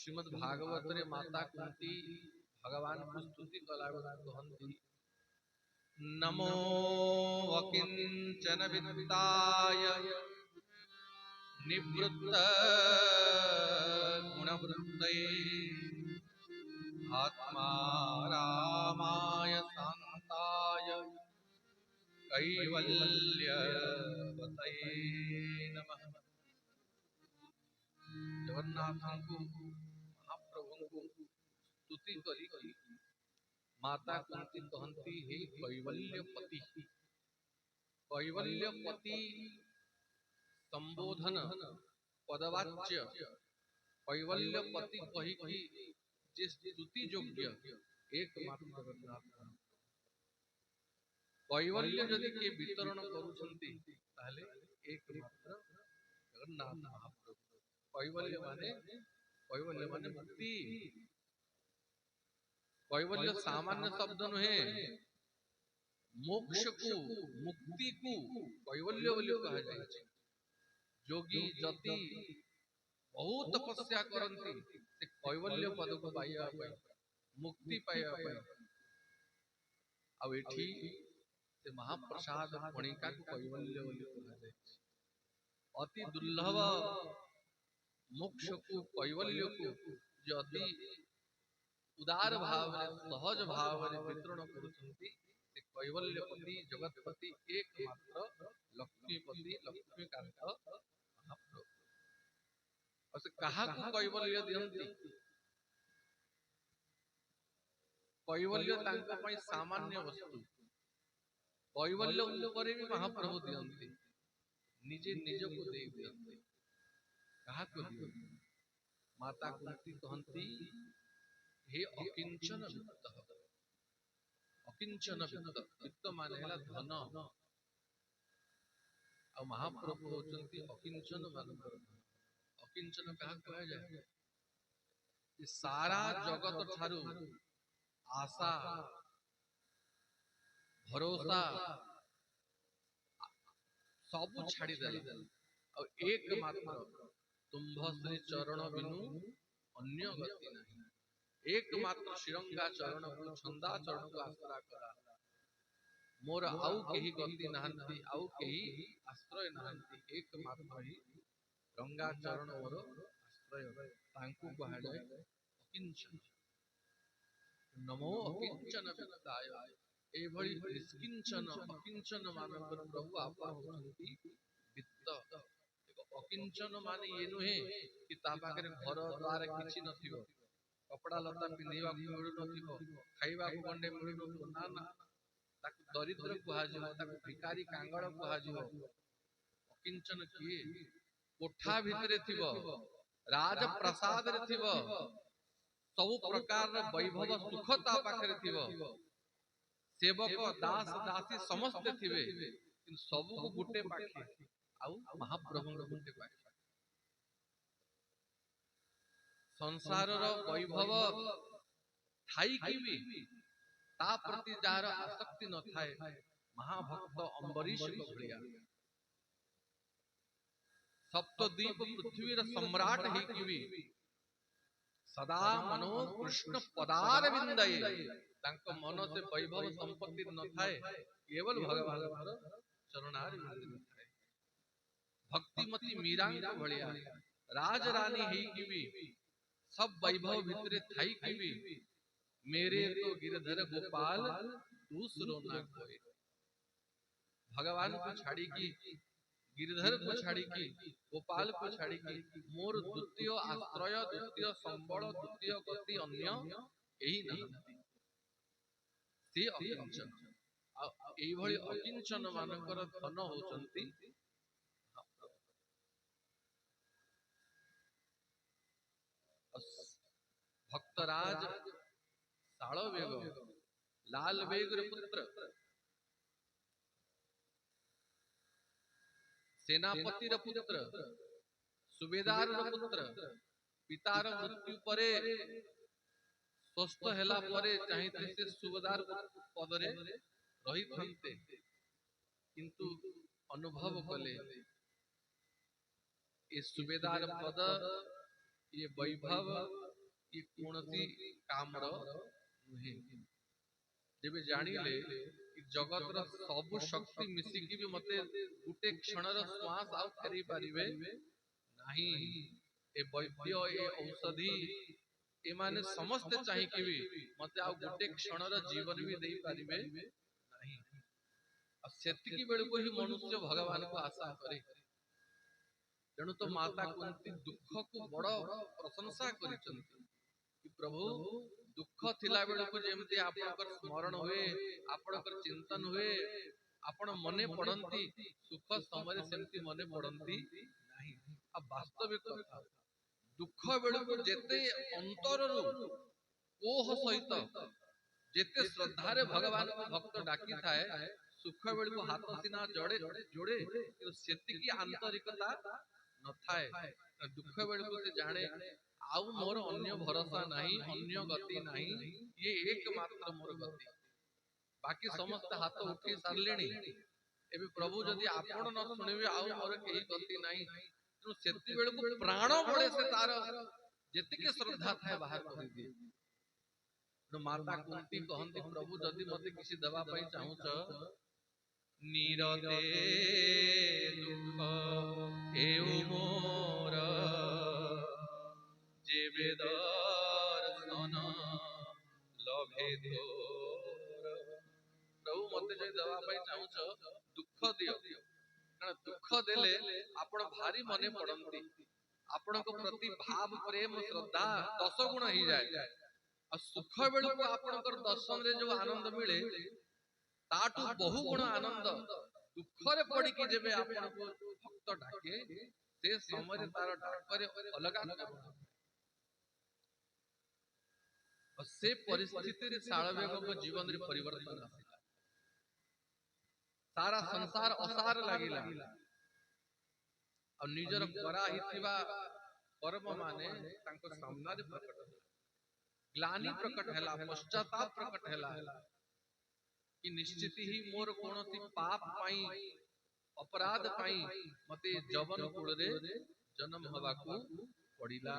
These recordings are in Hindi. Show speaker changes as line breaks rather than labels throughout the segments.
श्रीमद् भागवत रे माता कुंती भगवान को स्तुति कला कहती नमो वकिंचन वित्ताय निवृत्त गुणवृत्तये आत्मा रामाय शांताय कैवल्यवतये नमः। जगन्नाथ को महाप्रभु को स्तुति करी माता कुंती कहती हे कैवल्यपति। कैवल्यपति संबोधन पदवाच्य कैवल्यपति कही जिस स्तुति योग्य एकमात्र जगन्नाथ। कैवल्य यदि के वितरण करुछंती ताहले एकमात्र जगन्नाथ महाप्रभु। कैवल्य माने मुक्ति। कैवल्य सामान्य शब्द नुहे, मोक्ष को मुक्ति को कैवल्य बोली कहा जाए। जोगी जति बहुत तपस्या करती से कैवल्य पद को पाइबा मुक्ति पाइबा एठी से महाप्रसाद कणिका को कैवल्य बोली कहा जाए। अति दुर्लभ मोक्ष को कैवल्य को यदि उदार भाव सहज भाव वितरण करुछंती से कैवल्यपति जगतपति एकमात्र लक्ष्मीपति लक्ष्मीकांत महाप्रभु। और से कहा को कैवल्य दियंती कैवल्य तांका पई सामान्य वस्तु कैवल्य ऊपर भी महाप्रभु दियंती निजे निज को दे दियंती। कहा को दियंती माता कुंती कहंती हे अकिंचन वित्त। अकिंचन वित्त वित्त माने है धन और महाप्रभु होचंती अकिंचन मानकर। अकिंचन कहा कहा जाए कि सारा जगत ठारू आशा भरोसा सबु छाड़ी देला और एकमात्र तुम्भ श्री चरण बिनु अन्य गति नहीं। एकमात्र श्रीरंगा चरण को छंदा चरण को आश्रय करा मोर आउ केही गति नहंती आउ केही आश्रय नहंती एकमात्र ही रंगा चरण मोर आश्रय तांकु कहा जाए अकिंचन। नमो अकिंचन वित्ताय एभଳି निष्किंचन अकिंचन मानकर प्रभु आपन होचंती वित्त। अकिंचन माने ये नुहे कि ता पाखरे घर द्वार किछि नथिबो कपड़ा लता पिंधिबा मिलु नथिबो खाइबा को गंडे मिलु नथिबो ना ना ताकु दरिद्र कहा जिवो ताकु भिखारी कांगड़ कहा जिवो। अकिंचन किए कोठा भितरे थिबो राज प्रसाद रे थिबो सब प्रकार वैभव सुख ता पाखरे थिबो सेवक दास दासी समस्त थिबे किन सब को गुटे पाखे आउ महाप्रभु को गुटे पाखे। संसार वैभव थाई की भी ता प्रति जार आसक्ति न थाए महाभक्त अंबरीश को भलिया सप्तद्वीप पृथ्वीर सम्राट ही की भी सदा मनो कृष्ण पदार विंदये तांको मन से वैभव संपत्ति न थाए केवल भगवान चरणार विंद थाए। भक्तिमती मीरांग भलिया राज रानी ही की भी सब वैभव भितरे थाई की भी मेरे तो गिरधर गोपाल दूसरो ना कोई। भगवान को छाड़ी की गिरधर को छाड़ी की गोपाल को छाड़ी की मोर द्वितीय आश्रय द्वितीय संबल द्वितीय गति अन्य यही नहीं से अकिंचन। एई भली अकिंचन मानकर धन होचंती भक्तराज सालवेग लाल बेग पुत्र सेनापति पुत्र सुबेदार पुत्र पितार मृत्यु परे स्वस्थ हेला परे चाहिते से सुबेदार पदरे रही थांते किंतु अनुभव कले ये सुबेदार पद ये वैभव ये कौनसी कामर नुहे जेबे जानिले कि जगतर सबु शक्ति मिसिकी भी मते गुटे क्षणर श्वास आउ फेरी पारिबे नाही ए वैद्य ए औषधि ए माने समस्त चाहि कि भी मते आउ गुटे क्षणर जीवन भी देई पारिबे नाही आ सेतिकी बेल को ही मनुष्य भगवान को आशा करे तेणु तो माता कुंती दुख को बड़ प्रशंसा करिसंती कि प्रभु दुख थिला बेल को जेमती आपनकर स्मरण हुए आपनकर चिंतन हुए आपण मने पड़ंती सुख समय सेमती मने पड़ंती नाही आ वास्तविक कथा दुख बेल को जेते अंतर रु कोह सहित जेते श्रद्धा रे भगवान को भक्त डाकी थाए सुख बेल को हाथ सिना जोड़े जोड़े सेतिकी आंतरिकता न थाए दुख बेल को से जाने आउ मोर अन्य भरोसा नहीं अन्य गति नहीं ये एकमात्र मोर गति बाकी समस्त हाथ उठी सारलेनी एबे प्रभु जदि आपण न सुनिबे आउ मोर केही गति नहीं तो सेति बेल को प्राण बळे से तार जेतिके श्रद्धा थाए बाहर कर दिए तो माता कुंती कहंती प्रभु जदि मते किसी दवा पई चाहूछ नीरते दुख एउ मोर जेबे दर्शन लभे तोर प्रभु मते जे दवा पई चाहूछ दुख दियो कारण दुख देले आपण भारी मने पड़ंती आपण को प्रति भाव प्रेम श्रद्धा 10 गुण ही जाए आ सुख बेल को आपनकर दर्शन रे जो आनंद मिले ताटू बहु गुण आनंद दुख रे पड़ी कि जेबे आपन को भक्त डाके से समय तार डाकरे अलग और से परिस्थिति रे साळवेग को जीवन रे परिवर्तन आसिला सारा संसार असार लागिला और निजर करा हिथिबा कर्म माने तांको सामना रे प्रकट होला ग्लानि प्रकट हैला पश्चाताप प्रकट हैला कि निश्चित ही मोर कोनोती पाप पाई अपराध पाई मते जवन कुल रे जन्म हवा को पड़िला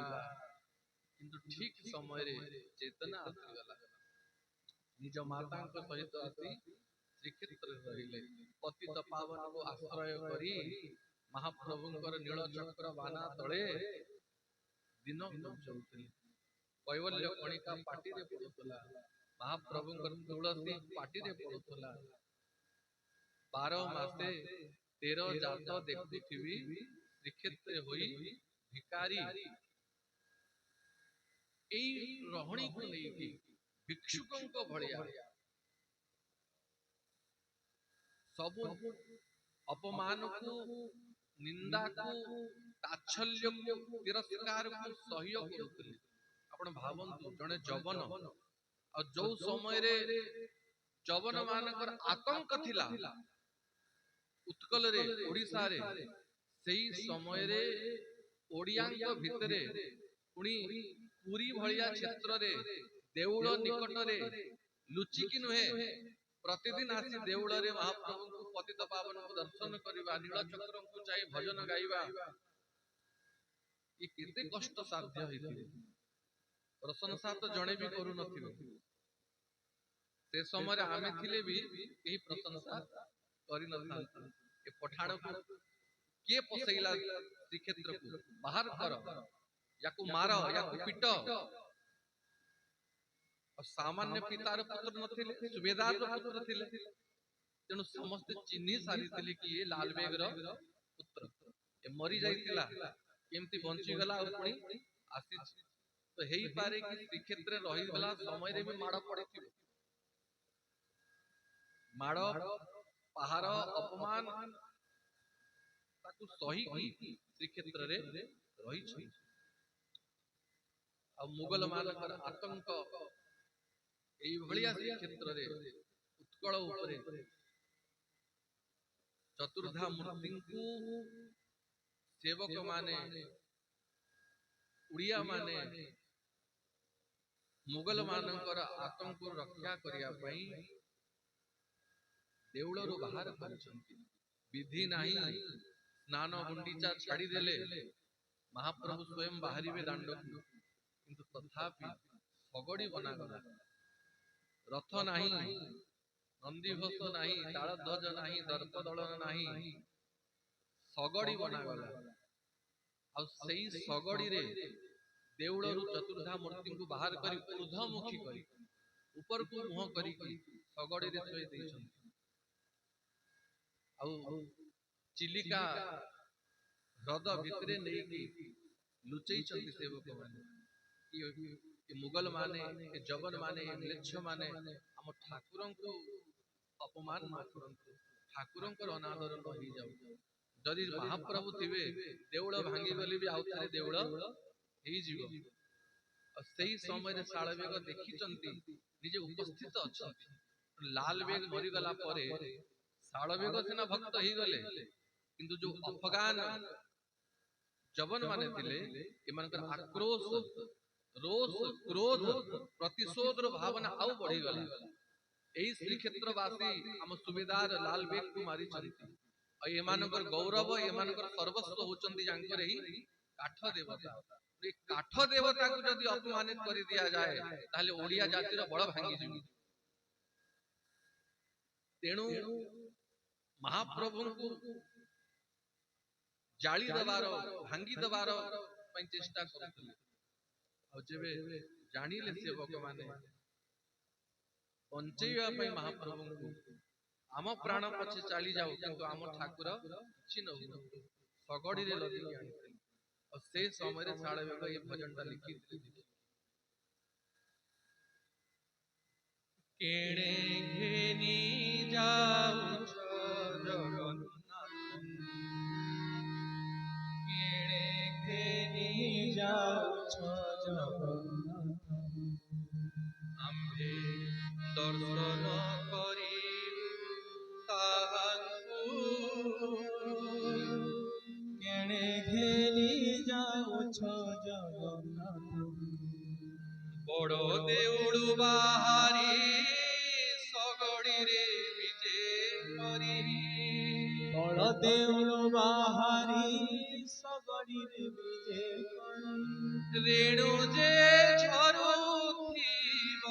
किंतु ठीक समय रे चेतना आसीगला निज माता को सहित आसी श्रीक्षेत्र रहिले पतित पावन को आश्रय करी महाप्रभुंकर नील चक्र बाना तळे दिन चलुथिले कैवल्य कणिका पाटी रे पडुतला महाप्रभुंकर तुलसी पाटी रे पडुतला 12 मासे 13 जात देखुथिबी श्रीक्षेत्र होई भिकारी एई रहणी को नेकी भिक्षुकों को भड़िया सब अपमान को निंदा को ताच्छल्य को तिरस्कार को सहयोग करथि आपण भावंतु जने जवन और जो समय रे जवन मानकर आतंक थिला उत्कल रे ओडिसा रे सेही समय रे ओडियांक भितरे पुणी पुरी भलिया क्षेत्र रे देउळ निकट रे लुचिकी नुहे प्रतिदिन आसी देउळ रे महाप्रभु को पतित पावन को दर्शन करबा नील चक्र को चाहि भजन गाइबा ये केते कष्ट साध्य हिथिबे प्रशंसा तो जणे भी करू नथिबे से समय आमे थिले भी एही प्रशंसा करि नथांती ए पठाण को के पसैला श्रीक्षेत्र को बाहर कर याकू मार याकू पिट और सामान्य पितार पुत्र नथिले सुबेदार पुत्र थिले तेनु समस्त चिन्ही सारी थिले कि ये लालबेग रो पुत्र ए मरि जाइतिला केमती बंची गला और पुणी आसी तो हेई पारे कि श्रीक्षेत्र रही गला समय रे भी माड़ पड़िथिबो माड़ पहाड़ अपमान ताकू सही की श्रीक्षेत्र रे रही छी आ मुगल मानकर आतंक एई भलिया श्रीक्षेत्र रे उत्कल उपरे चतुर्धा मूर्ति को सेवक माने उड़िया माने मुगल मानकर आतंक रक्षा करिया पई देउळ रो बाहर करछंती विधि नाही स्नान गुंडीचा छाड़ी देले महाप्रभु स्वयं बाहरी दांड किंतु तथापि शगड़ी बनागला रथ नाही नंदीघोष नाही तालध्वज नाही दर्प दलन नाही शगड़ी बनागला आ सेई शगड़ी रे देउळरू चतुर्धा मूर्ति को बाहर करी ऊर्ध्वमुखी करी ऊपर को मुह करी शगड़ी रे थोई दैछन आ चिलिका ह्रद भितरे नहीं लुचई सेवक माने मुगल माने जगन माने म्लेच्छ माने हम ठाकुर को अपमान न करंतु ठाकुर अनादर न हो जाऊ जदि महाप्रभु थिबे देउळ भांगी गली भी आउथरे देउळ हेई जीवो सेही समय शालवेग देखिचंती निजे उपस्थित अछंती लाल बेग मरी गला परे शालवेग सिना भक्त ही गले किंतु जो अफगान जवन माने थिले एमानकर आक्रोश रोष क्रोध प्रतिशोध भावना आउ बढ़ी गला एही श्री क्षेत्रवासी हम सुबेदार लाल बेग को मारी चंती आ एमानकर गौरव एमानकर सर्वस्व होचंती जानकर ही काठ देवता ए काठ देवता को जदि अपमानित कर दिया जाए ताले ओडिया जातिर बड़ भांगी जिवि तेणु महाप्रभु को जाली दबार भांगी दबार चेष्टा करथिले आ जेबे जानिले सेवक माने बंचैया पई महाप्रभु को आम प्राण पछे चली जाऊ किंतु आम ठाकुर किछि न हो शगड़ी रे लदी आनिथिले और से समय रे शालवेग ये भजनटा लिखिथिले केणे घेनी जाऊ जगन्नाथ केणे घेनी जाऊ जगन्नाथ आम्भे दर्शन करी ताहांकु केणे घेनी जाऊ जगन्नाथ बड़ देउळु बाहारी शगड़ी रे विजे करी बड़ देउळु बाहारी शगड़ी रे विजे करी रेणु जे झरुथिब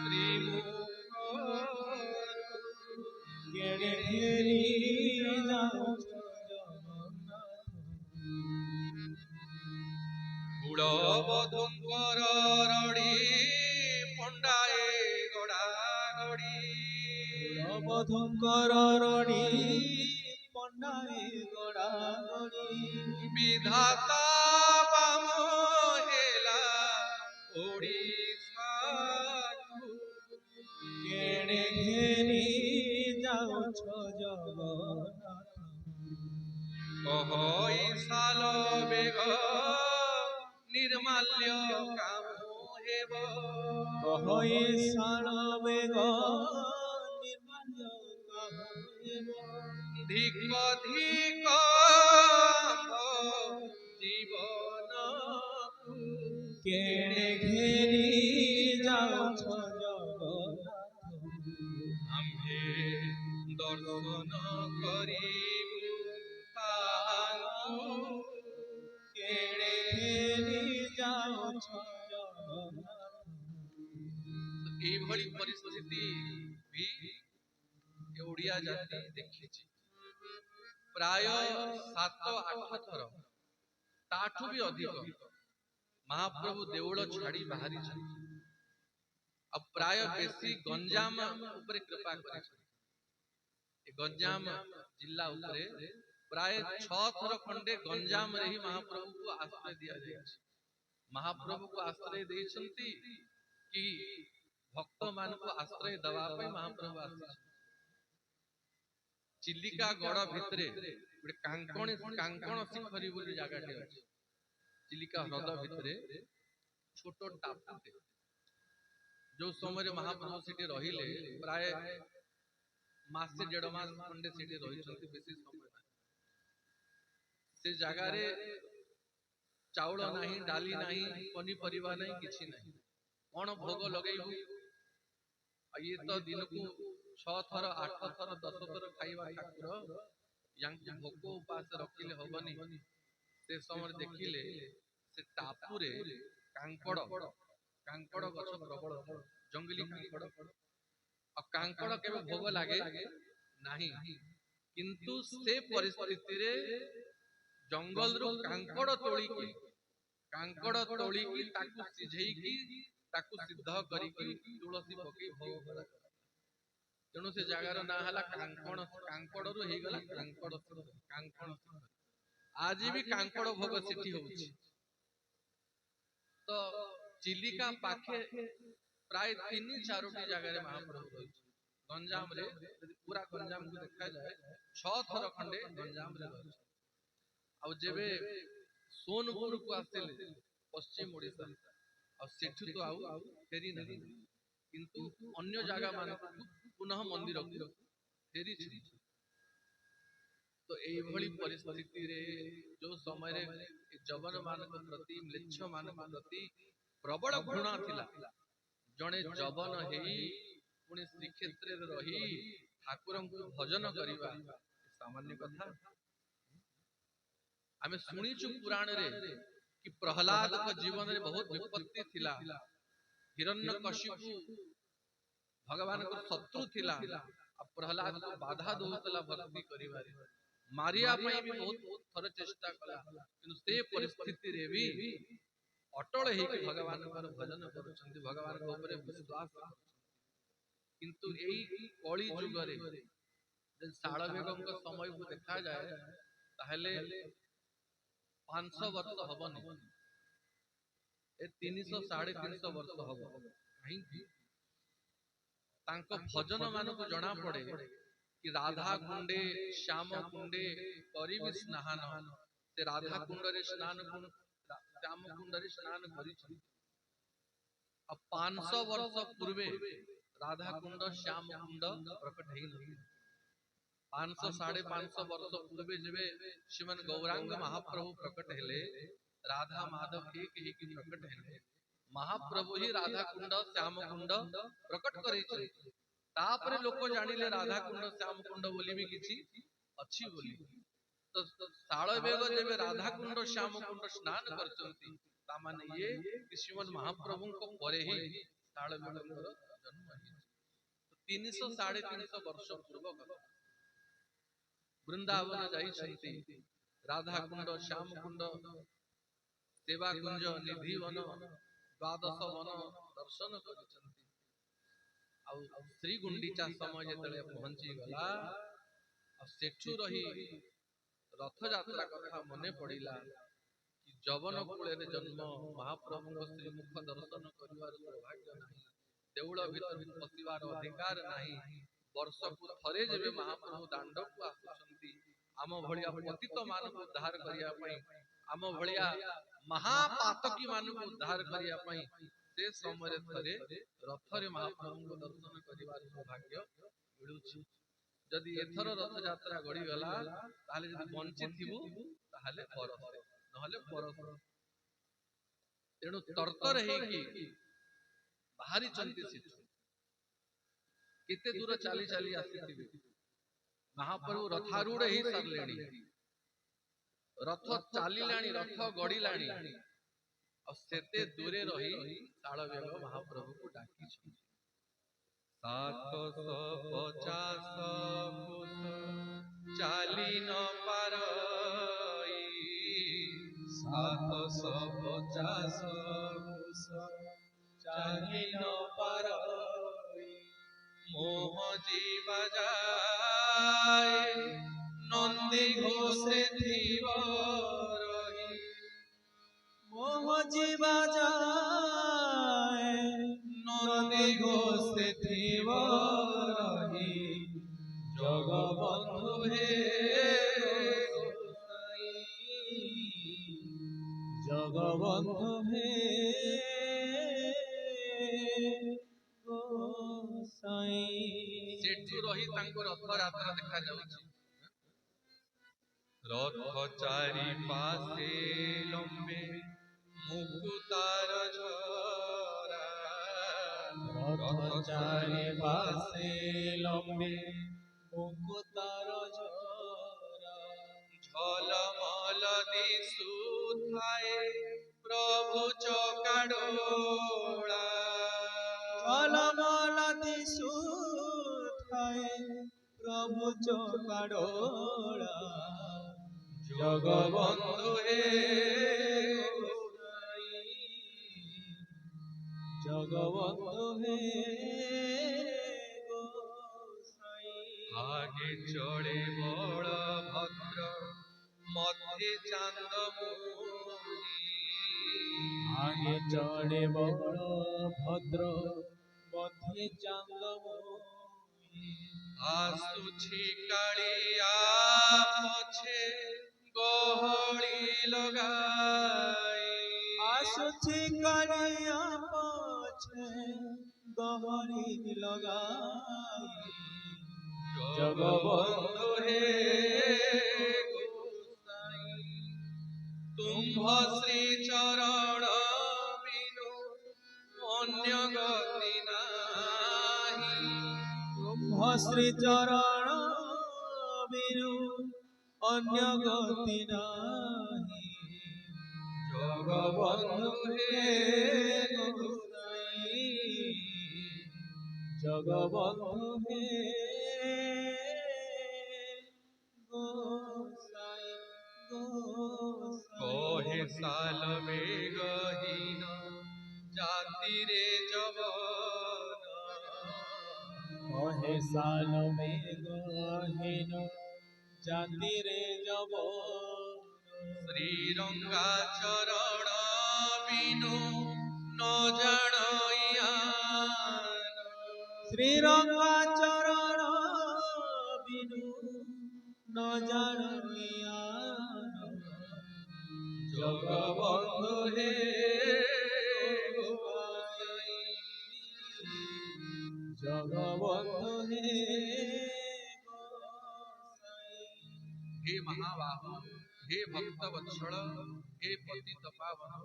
श्रीमुख केणे घेनी जाऊ बधुंकर रड़ी पंडाए गड़ा गड़ी बधुंकर रड़ी पंडाए गड़ा गड़ी विधाता बाम हेला ओडिशा केणे घेनी जाऊ जगन्नाथ कह साल बेग निर्माल्य काम हेब कह साल बेग निर्माल्य काम हेब धिक धिक जीवन केणे घेनी जाऊ जगन्नाथ आम्भे दर्शन करिबु ताहांकु केणे घेनी जाऊ जगन्नाथ एभली परिस्थिति भी ओडिया जाति देखी प्राय 7-8 थर ताठू भी अधिक महाप्रभु देउळ छाड़ी बाहरी अब प्राय बेसी गंजाम ऊपर कृपा करी गंजाम जिला ऊपर प्राय 6 थर खंडे गंजाम रे ही महाप्रभु को आश्रय दिया जाय महाप्रभु को आश्रय देइछंती कि भक्त मान को आश्रय दवा पे महाप्रभु आसी चिलिका गड़ भितरे गोटे कांकण शिखरी बोली जगह अछि चिलिका ह्रद भितरे छोटो टापुटे जो समय महाप्रभु सेठी रहिले प्राय मासे 1.5 मास खंडे सेठी रहिछंती बेसी समय से जगह रे चाउल नहीं डाली नहीं पनीपरिया नहीं किछि नहीं कौन भोग लगेबू ये तो दिन को 6 थर 8 थर 10 थर खाइबा ठाकुर यांक भोग उपास रखिले हबनी से समय देखिले से टापू रे कांकड़ कांकड़ गछ प्रबल जंगली कांकड़ और कांकड़ केबे भोग लागे नाही किंतु से परिस्थिति रे जंगल रु कांकड़ तोड़ी की ताकू सिझेई की ताकू सिद्ध करी की तुलसी पकई भोग करा तेणु से जगार ना हला कांकड़ रु हे गला कांकड़ आज भी कांकड़ भोग सिटी होउछि तो चिलिका पाखे प्राय 3-4 जगह महाप्रभु रही गंजाम रे पूरा गंजाम को देखा जाए 6 थर खंडे गंजाम रे रही आ जेबे सोनपुर को आसिले पश्चिम ओडिशा आ सेठु तो आउ फेरी नहीं किंतु अन्य जगह मान पुनः मंदिर को फेरी छी तो एई भली परिस्थिति रे जो समय रे जवन मान को प्रति म्लेच्छ मान को प्रति प्रबल घृणा थिला जणे जवन हेई पुणी श्रीक्षेत्र रे रही ठाकुर को भजन करिबा सामान्य कथा आमे सुनिचु पुराण रे कि प्रहलाद को जीवन रे बहुत विपत्ति थिला हिरण्यकशिपु भगवान को शत्रु थिला आ प्रहलाद को बाधा दोतला भक्ति करिबारे मारिया पई भी बहुत थर चेष्टा कला किंतु से परिस्थिति रे भी अटल हे कि भगवान को भजन करूछंती भगवान को ऊपर विश्वास किंतु एई कली जुग रे जन साळवेगम को समय को देखा जाए ताहले 500 वर्ष हबनी ए 300 350 वर्ष हबो कहीं तांको भजन मान को जणा पड़े कि राधा कुंडे श्याम कुंडे करिबि स्नान से राधा कुंड रे स्नान श्याम कुंड रे स्नान करि अब 500 वर्ष पूर्वे राधा कुंड श्याम कुंड प्रकट हेई न 500 550 वर्ष पूर्वे जेबे श्रीमन गौरांग महाप्रभु प्रकट हेले राधा माधव एक ही की प्रकट हेले महाप्रभु ही राधा कुंड श्याम कुंड प्रकट करे छै तापरे लोक जानिले राधा कुंड श्याम कुंड बोली भी किछि अछि बोली तो साळवेग जेबे राधा कुंड श्याम कुंड स्नान करचंती ता माने ये श्रीमन महाप्रभु को परे ही साळवेगଙ୍କର जन्म है 300 350 वर्ष पूर्व कथा वृंदावन जाई छंती राधा कुंड श्याम कुंड सेवा कुंज निधि वन द्वादश वन दर्शन करिसंती आ श्री गुंडीचा समय जेतले पहुंची गला आ सेठु रही रथ यात्रा कथा मने पड़िला कि जवन कूले रे जन्म महाप्रभु को श्रीमुख दर्शन करिवार सौभाग्य नाही देउळ भीतर पसिवार अधिकार नाही वर्ष को थरे जेबे महाप्रभु दांड को आसुछंती आम भलिया पतित मान को उद्धार करिया पई आम भलिया महापातकी मान को उद्धार करिया पई से समय रे थरे रथ रे महाप्रभु को दर्शन करिवार सौभाग्य मिलुछि जदि एथर रथ यात्रा गड़ी गला ताले जदि बंची थिबु ताले परस नहले परस तेणु तरतर हे कि बाहरी चंती सिद्धि केते दूर चाली चाली आसीथिबे महाप्रभु रथारूढ़ ही सरलेणी रथ चालिलाणी रथ गड़िलाणी और सेते दूरे रही साळवेग महाप्रभु को डाकी 750 चाली न पारई 750 चाली न पारई मोह जीवा जाए नंदी घोषे थीव रही
मोह जीवा जाए
नंदी घोषे थीव रही जगबंधु हे
जगबंधु हे
सेठु रही तांको रथ यात्रा देखा जाउछि रथ चारि पासे लंबे मुकुतार झरा
रथ चारि पासे लंबे मुकुतार झरा
झलमल दिसुथाए प्रभु चकाड़ ଡୋଳା
ଝଲମଲ ଦିଶୁଥାଏ ପ୍ରଭୁ ଚକା ଡୋଳା
ଜଗବନ୍ଧୁ ହେ
ଜଗବନ୍ଧୁ ହେ ଗୋସାଇଁ।
আগে চড়ে বলভদ্র মধ্যে চান্দমুনি
আগে চড়ে বড় ভদ্র মধ্যে চান্দমুনি
আসুছি কালিয়া পছে গহଳି লগাই
ଆସୁଛି କାଳିଆ ପଛେ ଗହଳି ଲଗାଇ
জগবন্ধু হে গোসাই তুম্ভ শ্রী চরণ বিনু অন্য গতি নাহি
ତୁମ୍ଭ ଶ୍ରୀ ଚରଣ ବିନୁ ଅନ୍ୟ ଗତି ନାହିଁ
জগবন্ধু হে
গোସାଇଁ ଜଗବନ୍ଧୁ ହେ ଗୋସାଇଁ ଗୋସାଇଁ।
কহে সাল মেঘহীন জাতিরে জবন
কহে সাল মেঘহীন জাতিরে যাব
শ্রীরঙ্গা চরণ বিনু ন জানইয়া
শ্রীরঙ্গা চরণ বিনু ন জানিয়া
জগবন্ধু হে গোসাই
জগবন্ধু হে
हे महाबाहु हे भक्त वत्सल हे पतित पावन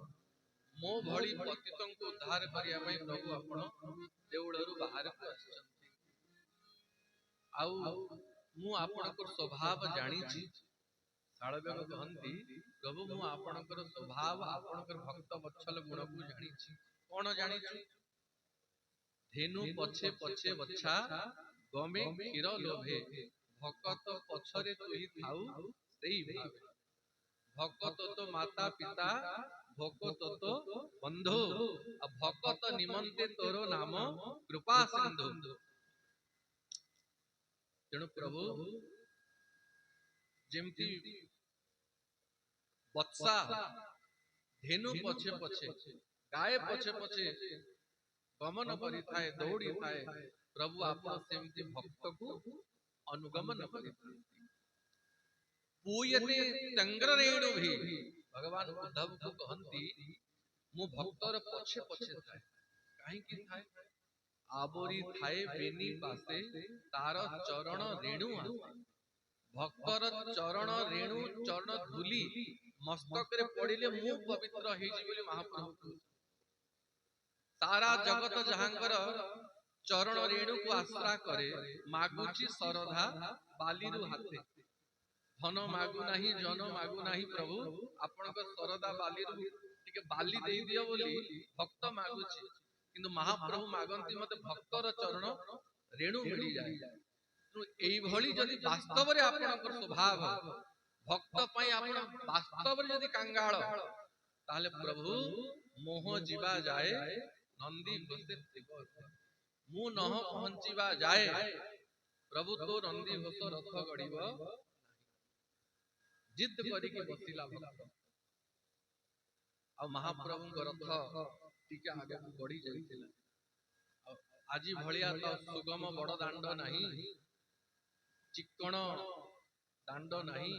मो भଳି ପତିତଙ୍କୁ ଉଦ୍ଧାର କରିବା ପାଇଁ ପ୍ରଭୁ ଆପଣ ଦେଉଳରୁ ବାହାରକୁ ଆସିଛନ୍ତି ଆଉ ମୁଁ ଆପଣଙ୍କର ସ୍ୱଭାବ ଜାଣିଛି ଶାଳବ୍ୟଙ୍ଗ କହନ୍ତି ପ୍ରଭୁ ମୁଁ ଆପଣଙ୍କର ସ୍ୱଭାବ ଆପଣଙ୍କର ଭକ୍ତ ବତ୍ସଲ ଗୁଣକୁ ଜାଣିଛି କଣ ଜାଣିଛୁ ଧେନୁ ପଛେ ପଛେ ବଛା ଗମେ କ୍ଷୀର ଲୋଭେ ଭକତ ପଛରେ ତୁହି ଥାଉ ସେଇ ଭାବେ ଭକତ ତ ମାତା ପିତା ଭକତ ତ ବନ୍ଧୁ ଆଉ ଭକତ ନିମନ୍ତେ ତୋର ନାମ କୃପା ସିନ୍ଧୁ ତେଣୁ ପ୍ରଭୁ ଯେମିତି ବତ୍ସା ଧେନୁ ପଛେ ପଛେ ଗାଏ ପଛେ ପଛେ ଗମନ କରିଥାଏ ଦୌଡ଼ିଥାଏ ପ୍ରଭୁ ଆପଣ ସେମିତି ଭକ୍ତକୁ ଅନୁଗମନ କରିଥାନ୍ତି ପୂୟତେ ଚନ୍ଦ୍ରରେଣୁ ଭି ଭଗବାନ ଉଦ୍ଧବକୁ କହନ୍ତି ମୁଁ ଭକ୍ତର ପଛେ ପଛେ ଥାଏ କାହିଁକି ଥାଏ ଆବୋରି ଥାଏ ବେନି ପାଶେ ତାର ଚରଣ ରେଣୁ ଆସେ ଭକ୍ତର ଚରଣ ରେଣୁ ଚରଣ ଧୂଳି ମସ୍ତକରେ ପଡ଼ିଲେ ମୁଁ ପବିତ୍ର ହେଇଯିବି ବୋଲି ମହାପ୍ରଭୁ କହୁଛନ୍ତି ସାରା ଜଗତ ଯାହାଙ୍କର ଚରଣ ରେଣୁକୁ ଆଶ୍ରା କରେ ମାଗୁଛି ଶରଧା ବାଲିରୁ ହାତେ ଧନ ମାଗୁ ନାହିଁ ଜନ ମାଗୁ ନାହିଁ ପ୍ରଭୁ ଆପଣଙ୍କ ଶରଧା ବାଲିରୁ ଟିକେ ବାଲି ଦେଇଦିଅ ବୋଲି ଭକ୍ତ ମାଗୁଛି କିନ୍ତୁ ମହାପ୍ରଭୁ ମାଗନ୍ତି ମତେ ଭକ୍ତର ଚରଣ ରେଣୁ ମିଳିଯାଏ ତେଣୁ ଏଇଭଳି ଯଦି ବାସ୍ତବରେ ଆପଣଙ୍କର ସ୍ୱଭାବ ଭକ୍ତ ପାଇଁ ଆପଣ ବାସ୍ତବରେ ଯଦି କାଙ୍ଗାଳ ତାହେଲେ ପ୍ରଭୁ ମୋହ ଯିବା ଯାଏ ନନ୍ଦୀ ଘୋଷେ ଥିବ ମୁଁ ନହ ପହଞ୍ଚିବା ଯାଏ ପ୍ରଭୁ ତୋ ନନ୍ଦୀ ଘୋଷ ରଥ ଗଡ଼ିବ ଜିଦ୍ କରିକି ବସିଲା ଭକ୍ତ ଆଉ ମହାପ୍ରଭୁଙ୍କ ରଥ ଟିକେ ଆଗକୁ ବଢି ଯାଇଥିଲା ଆଉ ଆଜି ଭଳିଆ ତ ସୁଗମ ବଡ ଦାଣ୍ଡ ନାହିଁ ଚିକ୍କଣ ଦାଣ୍ଡ ନାହିଁ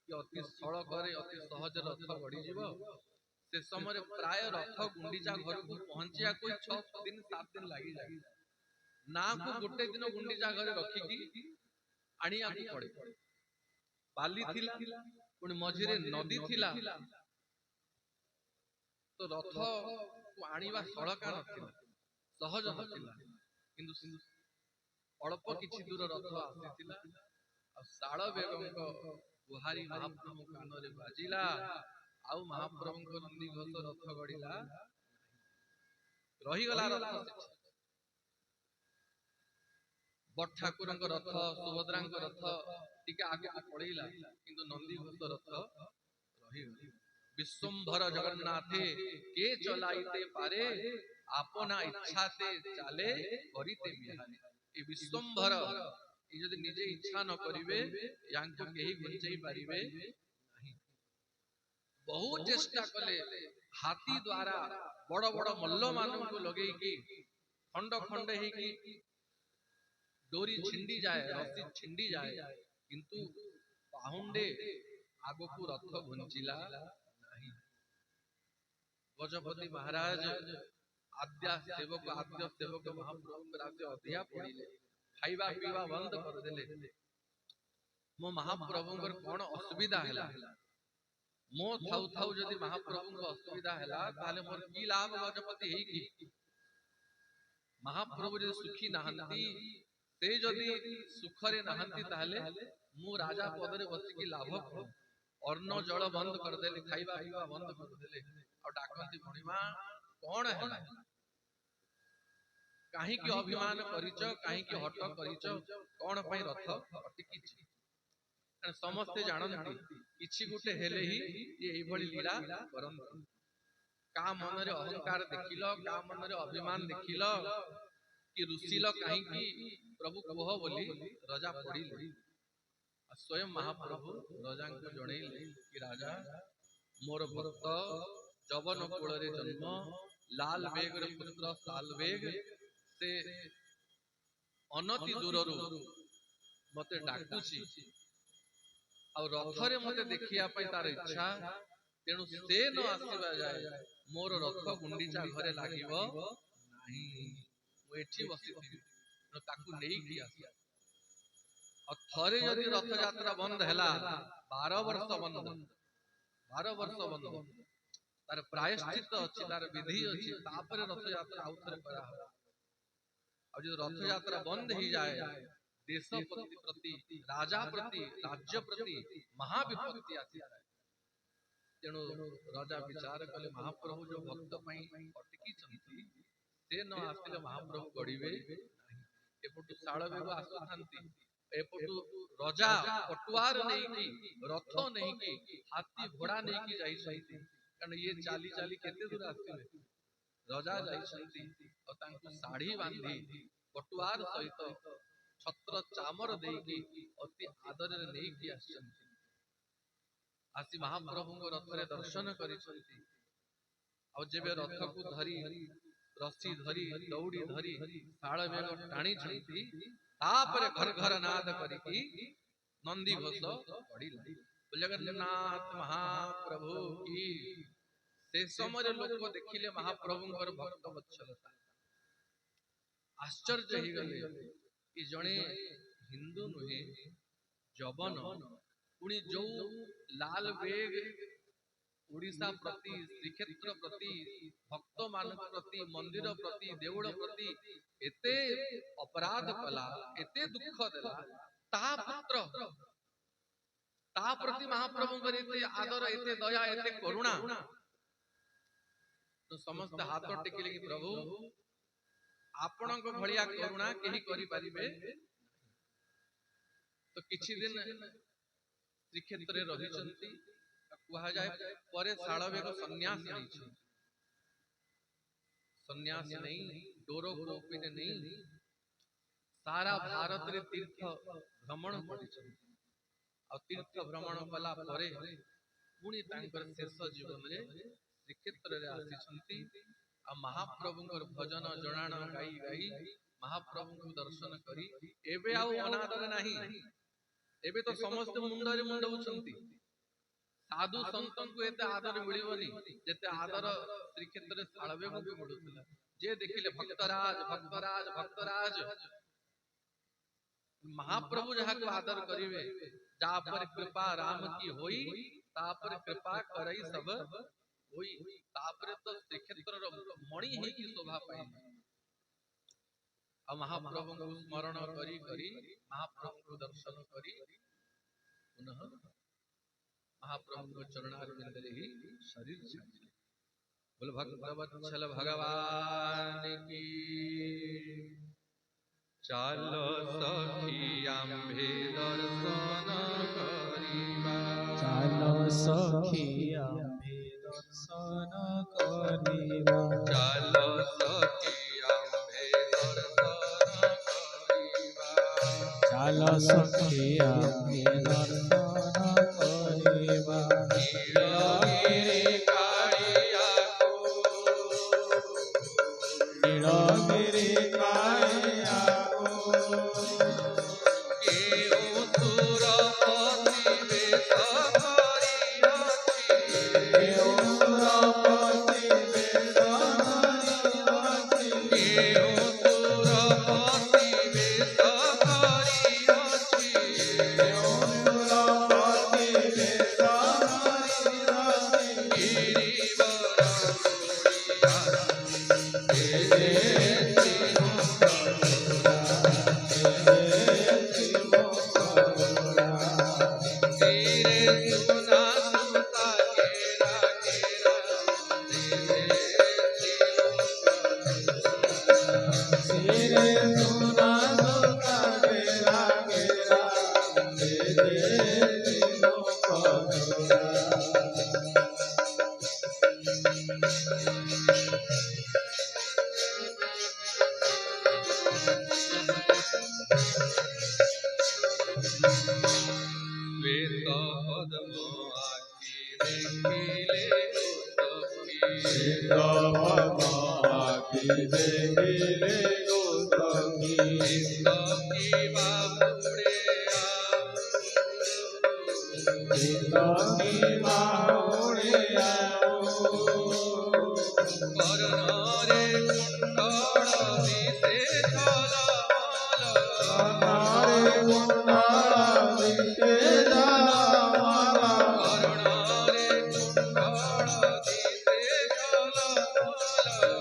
କି ଅତି ସଳଖରେ ଅତି ସହଜ ରଥ ଗଡ଼ିଯିବ ସେ ସମୟରେ ପ୍ରାୟ ରଥ ଗୁଣ୍ଡିଚା ଘରକୁ ପହଞ୍ଚିବାକୁ 6 ଦିନ 7 ଦିନ ଲାଗିଯାଏ ନାକୁ ଗୋଟେ ଦିନ ଗୁଣ୍ଡିଚା ଘରେ ରଖିକି ଆଣିବାକୁ ପଡେ ବାଲି ଥିଲା ପୁଣି ମଝିରେ ନଦୀ ଥିଲା ତ ରଥକୁ ଆଣିବା ସଳକା ନଥିଲା ସହଜ ନଥିଲା କିନ୍ତୁ ଅଳ୍ପ କିଛି ଦୂର ରଥ ଆସିଥିଲା ଆଉ ଶାଳବେଗଙ୍କ ଗୁହାରି ମହାପ୍ରଭୁ କାନରେ ବାଜିଲା ଆଉ ମହାପ୍ରଭୁଙ୍କ ନନ୍ଦିଘୋଷ ରଥ ଗଡ଼ିଲା रहीगला रथ बड़ ठाकुर रथ सुभद्रा रथ टिके आगे पड़ेगा किंतु नंदीघोष रथ रहीगला। विश्वम्भर जगन्नाथे के चलाइते पारे अपना इच्छा से चाले करिते बिहारे। ये विश्वम्भर ये यदि निजे इच्छा न करिवे यांको केही गुंचई पारिबे नहीं। बहुत चेष्टा कले हाथी द्वारा बड़ बड़ मल्ल मानन को लगेई की खंड खंड हे की डोरी छिंडी जाए रस्सी छिंडी जाए किंतु पाहुंडे आगो को रथ घुंचिला नहीं। गजपति महाराज आद्य सेवक महाप्रभु राते अधिया पड़िले खाइबा पीवा बंद कर देले। मो महाप्रभुंकर कौन असुविधा हैला मो थाउ थाउ जदि महाप्रभुंकर असुविधा हैला ताले मोर की लाभ गजपति हे की। महाप्रभु जदि सुखी नहंती ते जदि सुखरे नहंती ताले मु राजा पदरे बसी की लाभ को अन्न जल बंद कर देले खाइबा पीवा बंद कर देले और डाकंती भणिमा कौन है काहे की अभिमान करिच काहे की हट करिच कौन पई रथ अटकी छी। समस्ते जानती किछि गुटे हेले ही ये एई भली लीला करन का मन रे अहंकार देखिलो का मन रे अभिमान देखिलो कि रुसिलो काहे की प्रभु कह बोली राजा पड़िले। स्वयं महाप्रभु राजा को जणैले कि राजा मोर भक्त जवन कुल रे जन्म लाल बेग रे पुत्र साल बेग से अनति दूररु मते डाकुची और रथरे मते देखिया पई तार इच्छा तेणु से न आसीबा जाए मोर रथ गुंडीचा घरे लागिबो नाही मु एठी बसिथिबि न ताकू नेई की आसी। और थरे यदि रथ यात्रा बंद हैला 12 वर्ष बंद तार प्रायश्चित अछि तार विधि अछि तापर रथ यात्रा आउथरे करा हो। और जो रथ यात्रा बंद ही जाए देश प्रति राजा प्रति राज्य प्रति महाविपत्ति आसी जाए। तेणु राजा विचार कले महाप्रभु जो भक्त पई अटकी छंती से न आसिले महाप्रभु गड़िबे नहीं। एपटु साळबेग आसुथांती एपटु राजा पटुआर नहीं की रथ नहीं की हाथी घोड़ा नहीं की जाई सहित कारण ये चाली चाली केते दूर आसिले राजा जाई सहित और तांको साड़ी बांधी पटुआर सहित छत्र चामर देकी अति आदर रे नहीं की आछंती आसी महाप्रभु को रथ रे दर्शन करिसंती। और जेबे रथ को धरी रस्सी धरी दौड़ी धरी साळ बेग टाणी छंती तापरे घर घर नाद करिकी नंदी घोष पड़िला। जगन्नाथ महाप्रभु की से समय लोक देखिले महाप्रभुंकर भक्त वत्सलता आश्चर्य ही गले कि जणे हिंदू नुहे जबन पुणी जो लाल बेग ओडिशा प्रति श्रीक्षेत्र प्रति भक्त मान प्रति मंदिर प्रति देउड़ प्रति एते अपराध कला एते दुख देला ता पुत्र ता प्रति महाप्रभु एते आदर एते दया एते करुणा तो समस्त हाथ टेकिले कि प्रभु आपण को भलिया करुणा केही करि परिबे। तो किछि दिन श्रीक्षेत्र रे रहि चंती कुहा जाय परे साळबेग सन्यास नहीं सन्यास नहीं डोरो गोपी ने नहीं सारा भारत रे तीर्थ भ्रमण करिछन और तीर्थ भ्रमण कला परे पुणी तांकर शेष जीवन रे श्रीक्षेत्र रे आसीछंती आ महाप्रभुंकर भजन जणाण गाई गाई महाप्रभु को दर्शन करी एबे आउ अनादर नाही एबे तो समस्त मुंडरे मुंड उछंती साधु संतन को एते आदर मिलिबनी जेते आदर श्रीक्षेत्र साळबेग को मिलुतला। जे देखिले भक्तराज भक्तराज भक्तराज महाप्रभु जहा को आदर करिवे जा पर कृपा राम की होई ता पर कृपा करई सब होई तापरे तो श्रीक्षेत्र रो मणि हे की शोभा पाई। आ महाप्रभु को स्मरण करी करी महाप्रभु को दर्शन करी पुनः महाप्रभु को चरणारविंद रे ही शरीर छाड़ी बोल भक्तवत्सल भगवान ଚାଲ ସଖୀ ଆମ୍ଭେ ଦର୍ଶନ କରିବା।
ଚାଲ ସଖୀ ଆମ୍ଭେ ଦର୍ଶନ କରିବା।
ଚାଲ ସଖୀ ଆମ୍ଭେ ଦର୍ଶନ କରିବା।
ଚାଲ ସଖୀ ଆମ୍ଭେ ଦର୍ଶନ କରିବା।
ନୀଳଗିରି କାଳିଆକୁ
ନୀଳଗିରି କାଳିଆକୁ
କେଉଁ ସୁରପତି ବେଶ କରିଅଛି।
କେଉଁ ସୁରପତି ବେଶ କରିଅଛି।
କେଉଁ ସୁରପତି ବେଶ କରିଅଛି।
କେଉଁ ସୁରପତି ବେଶ କରିଅଛି।
ଗିରିବର ଧୀରେ ସୁନା ସୁତା କେରା କେରା
ସିରେ ସୁନା ସୁତା ଘେରା ଘେରା
ଶ୍ୱେତ ପଦ୍ମ ଆଖି ଦେଖିଲେ
ଆଖି ଦେଖିଲେ ଗୋସଖୀ
ସଖୀ ବାହୁଡ଼େ
ସଖୀ ବାହୁଡ଼େ
କରଣରେ କୁଣ୍ଡଳ ଦିଶେ ଝଲମଲ।
କର୍ଣ୍ଣରେ କୁଣ୍ଡଳ ଦିଶେ ଝଲମଲ।
କରଣରେ କୁଣ୍ଡଳ ଦିଶେ ଝଲମଲ।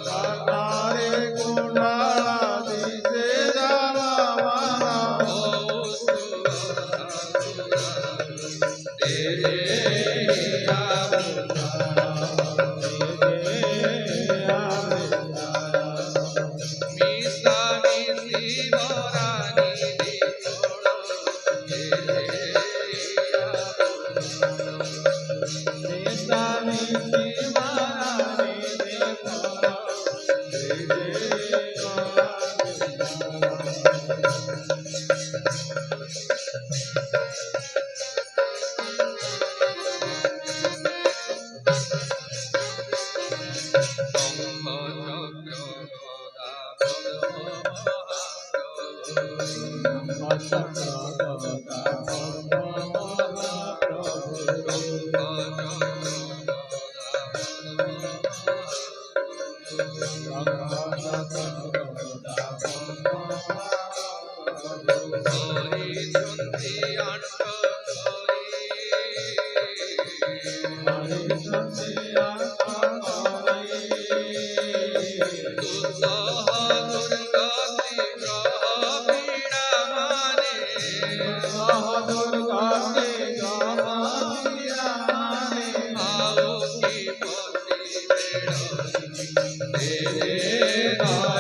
କର୍ଣ୍ଣରେ କୁଣ୍ଡଳ ଦିଶେ ଝଲମଲ।
Hare